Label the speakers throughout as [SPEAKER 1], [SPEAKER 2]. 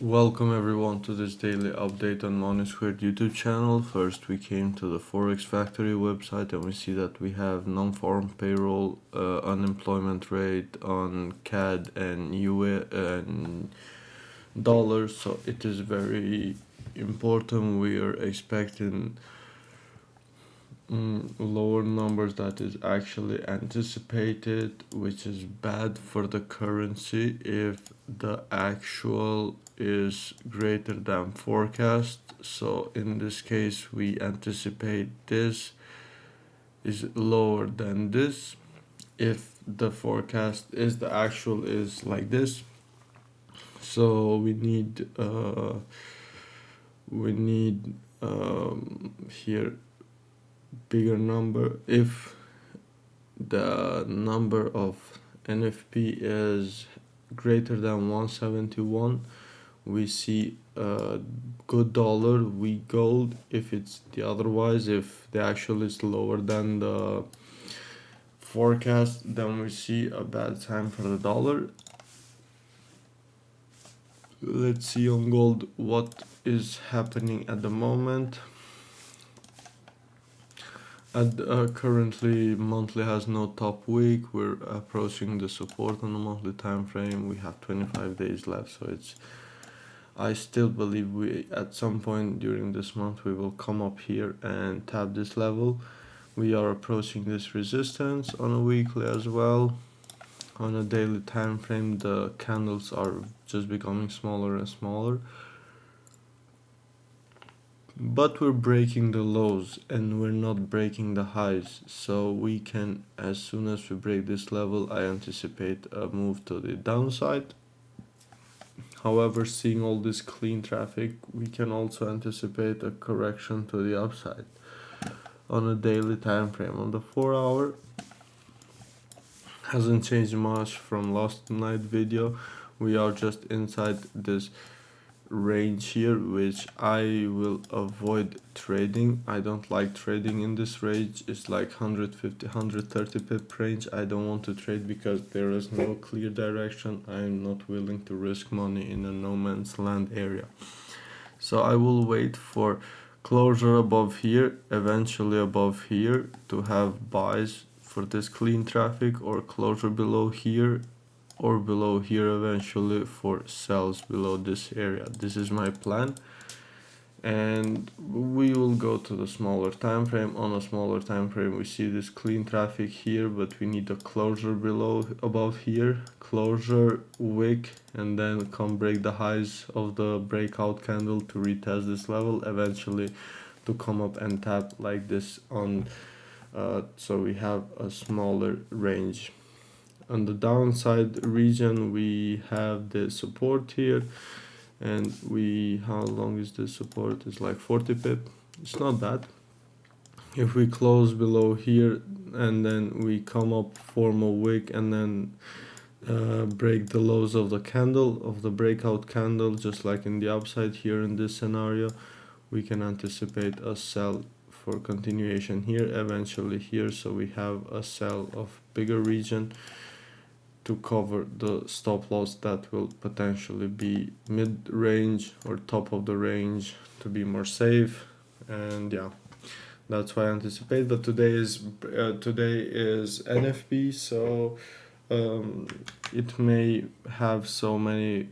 [SPEAKER 1] Welcome everyone to this daily update on Money Squared YouTube channel. First we came to the Forex Factory website and we see that we have non-farm payroll, unemployment rate on CAD and UA and dollars. So it is very important. We are expecting lower numbers that is actually anticipated, which is bad for the currency if the actual is greater than forecast. So in this case we anticipate this is lower than this. If the forecast is the actual is like this, so we need here bigger number. If the number of NFP is greater than 171, we see a good dollar, weak gold. If it's the otherwise, if the actual is lower than the forecast, then we see a bad time for the dollar. Let's see on gold what is happening at the moment. Currently monthly has no top week. We're approaching the support on the monthly time frame. We have 25 days left, so I still believe we at some point during this month we will come up here and tap this level. We are approaching this resistance on a weekly as well. On a daily time frame the candles are just becoming smaller and smaller, but we're breaking the lows and we're not breaking the highs, so we can, as soon as we break this level, I anticipate a move to the downside. However, seeing all this clean traffic, we can also anticipate a correction to the upside on a daily time frame. On the 4 hour, hasn't changed much from last night video. We are just inside this range here, which I will avoid trading. I don't like trading in this range. It's like 150 130 pip range. I don't want to trade because there is no clear direction. I am not willing to risk money in a no man's land area, so I will wait for closure above here, eventually above here, to have buys for this clean traffic, or closure below here or below here eventually for sells below this area. This is my plan, and we will go to the smaller time frame. On a smaller time frame we see this clean traffic here, but we need a closure below above here, closure, wick, and then come break the highs of the breakout candle to retest this level, eventually to come up and tap like this on so we have a smaller range. On the downside region we have the support here, and how long is this support? It's like 40 pip. It's not bad. If we close below here and then we come up, form a wick, and then break the lows of the candle, of the breakout candle, just like in the upside here in this scenario, we can anticipate a sell for continuation here, eventually here, so we have a sell of bigger region to cover the stop loss that will potentially be mid-range or top of the range to be more safe. And yeah, that's why I anticipate. But today is NFP, so it may have so many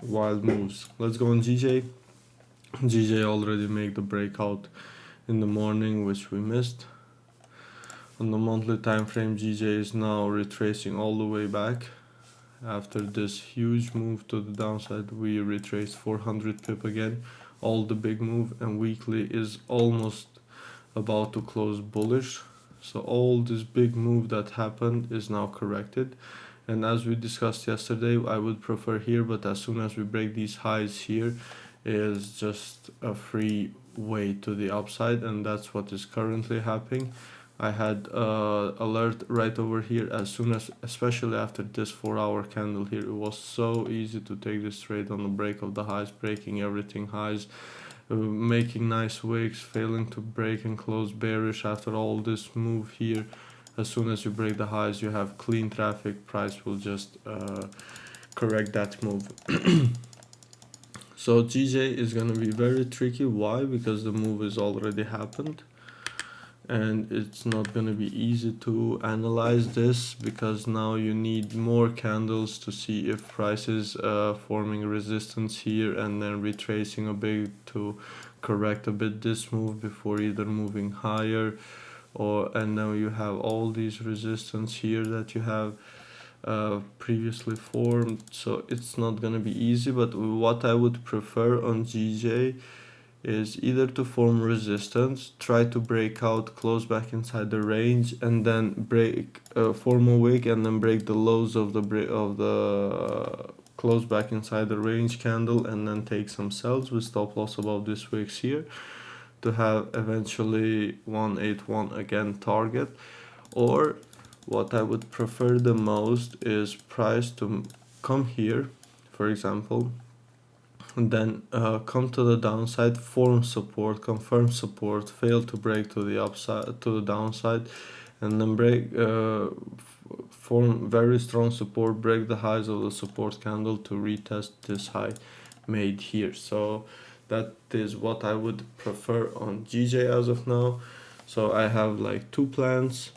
[SPEAKER 1] wild moves. Let's go on GJ. GJ already made the breakout in the morning, which we missed. On the monthly time frame, GJ is now retracing all the way back. After this huge move to the downside, we retraced 400 pip again, all the big move, and weekly is almost about to close bullish. So all this big move that happened is now corrected, and as we discussed yesterday, I would prefer here, but as soon as we break these highs here, is just a free way to the upside, and that's what is currently happening. I had alert right over here as soon as, especially after this 4 hour candle here, it was so easy to take this trade on the break of the highs, breaking everything highs, making nice wicks, failing to break and close bearish after all this move here. As soon as you break the highs, you have clean traffic, price will just correct that move. So GJ is gonna be very tricky. Why? Because the move is already happened, and it's not gonna be easy to analyze this, because now you need more candles to see if price is forming resistance here and then retracing a bit to correct a bit this move before either moving higher, or and now you have all these resistance here that you have previously formed. So it's not gonna be easy, but what I would prefer on GJ is either to form resistance, try to break out, close back inside the range, and then break, form a wick, and then break the lows of the close back inside the range candle, and then take some sells with stop loss above this wicks here to have eventually 181 again target. Or what I would prefer the most is price to come here, for example, and then come to the downside, form support, confirm support, fail to break to the upside, to the downside, and then break, form very strong support, break the highs of the support candle to retest this high made here. So that is what I would prefer on GJ as of now. So I have like two plans.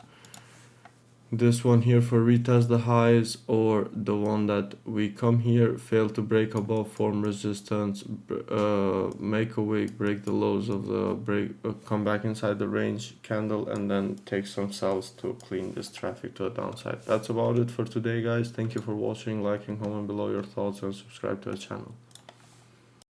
[SPEAKER 1] This one here for retest the highs, or the one that we come here, fail to break above, form resistance, make a wick, break the lows of the break, come back inside the range candle, and then take some sells to clean this traffic to the downside. That's about it for today, guys. Thank you for watching. Like and comment below your thoughts, and subscribe to the channel.